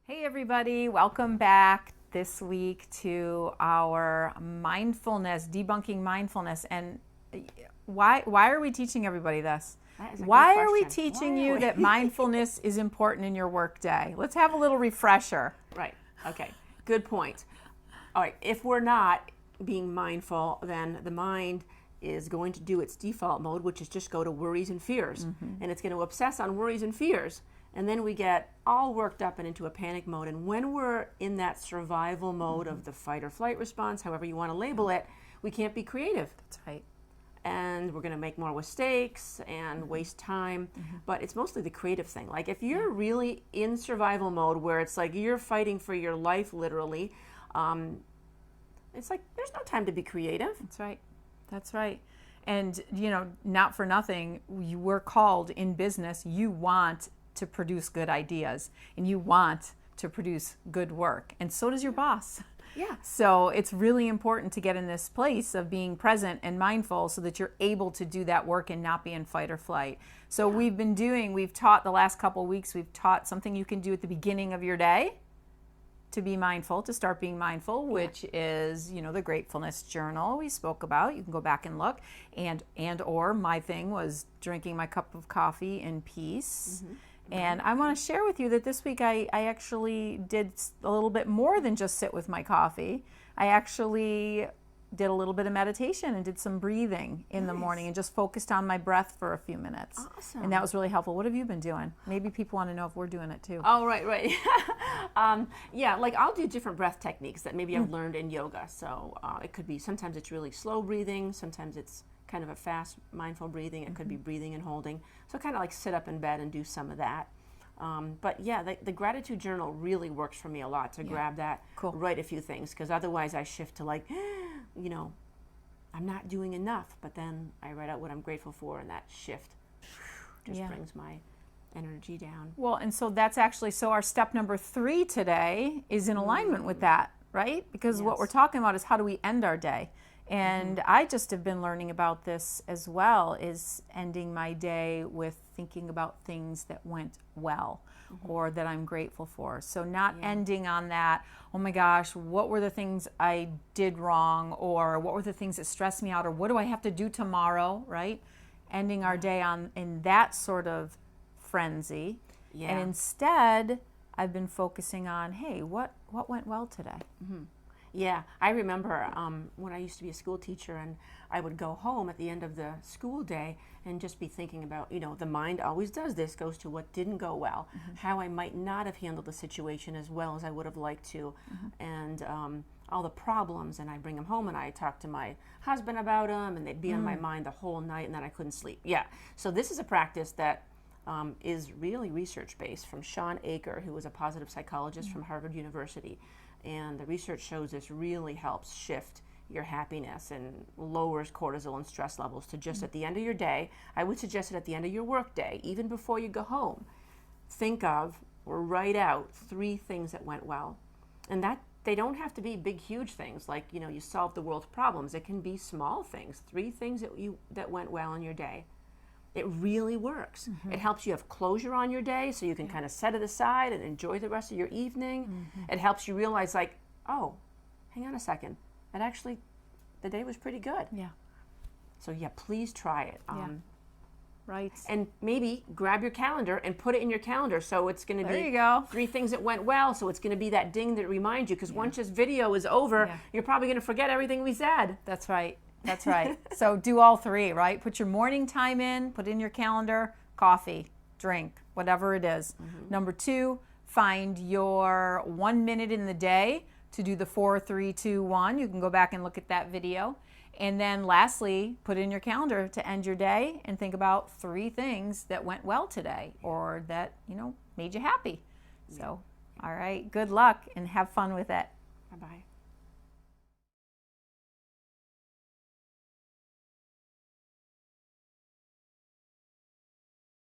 Hey everybody, welcome back this week to our mindfulness, debunking mindfulness. And why are we teaching everybody this? Why are we teaching you that mindfulness is important in your workday? Let's have a little refresher. Right. Okay. Good point. All right. If we're not being mindful, then the mind is going to do its default mode, which is just go to worries and fears. And it's going to obsess on worries and fears. And then we get all worked up and into a panic mode. And when we're in that survival mode of the fight or flight response, however you want to label it, we can't be creative. That's right. And we're going to make more mistakes and waste time. But it's mostly the creative thing. Like if you're really in survival mode where it's like you're fighting for your life literally, it's like there's no time to be creative. That's right. That's right. And, you know, not for nothing, you were called in business, you want to produce good ideas and you want to produce good work. And so does your boss. Yeah. So it's really important to get in this place of being present and mindful so that you're able to do that work and not be in fight or flight. So we've taught the last couple of weeks, we've taught something you can do at the beginning of your day to be mindful, to start being mindful, which is, you know, the gratefulness journal we spoke about. You can go back and look. And or my thing was drinking my cup of coffee in peace. And I want to share with you that this week I actually did a little bit more than just sit with my coffee. I actually did a little bit of meditation and did some breathing in the morning and just focused on my breath for a few minutes. Awesome. And that was really helpful. What have you been doing? Maybe people want to know if we're doing it too. Oh, right. Yeah, like I'll do different breath techniques that maybe I've learned in yoga. So it could be, sometimes it's really slow breathing, sometimes it's kind of a fast mindful breathing. It could be breathing and holding. So kind of like sit up in bed and do some of that. But yeah, the gratitude journal really works for me a lot to grab that, write a few things, because otherwise I shift to like, you know, I'm not doing enough, but then I write out what I'm grateful for, and that shift just brings my energy down. Well, and so that's actually, so our step number 3 today is in alignment with that, right? Because what we're talking about is how do we end our day? And I just have been learning about this as well, is ending my day with thinking about things that went well or that I'm grateful for. So not ending on that, oh my gosh, what were the things I did wrong, or what were the things that stressed me out, or what do I have to do tomorrow, right? Ending our day in that sort of frenzy. And instead, I've been focusing on, hey, what went well today? Yeah, I remember when I used to be a school teacher, and I would go home at the end of the school day and just be thinking about, you know, the mind always does this, goes to what didn't go well, how I might not have handled the situation as well as I would have liked to, and all the problems, and I bring them home and I talk to my husband about them, and they'd be on my mind the whole night, and then I couldn't sleep. Yeah, so this is a practice that is really research-based, from Sean Aker, who was a positive psychologist from Harvard University. And the research shows this really helps shift your happiness and lowers cortisol and stress levels to just at the end of your day. I would suggest it at the end of your work day, even before you go home. Think of or write out 3 things that went well. And that they don't have to be big, huge things like, you know, you solved the world's problems. It can be small things, 3 things that went well in your day. It really works. It helps you have closure on your day, so you can kind of set it aside and enjoy the rest of your evening. It helps you realize, like, oh, hang on a second. That actually, the day was pretty good. Yeah. So yeah, please try it. Right. And maybe grab your calendar and put it in your calendar. So it's going to be There you go. 3 things that went well. So it's going to be that ding that reminds you, because once this video is over, you're probably going to forget everything we said. That's right. That's right. So do all 3, right? Put your morning time in, put in your calendar, coffee, drink, whatever it is. Number 2, find your 1 minute in the day to do the 4, 3, 2, 1. You can go back and look at that video. And then lastly, put in your calendar to end your day and think about 3 things that went well today or that, you know, made you happy. So, all right, good luck and have fun with it. Bye-bye.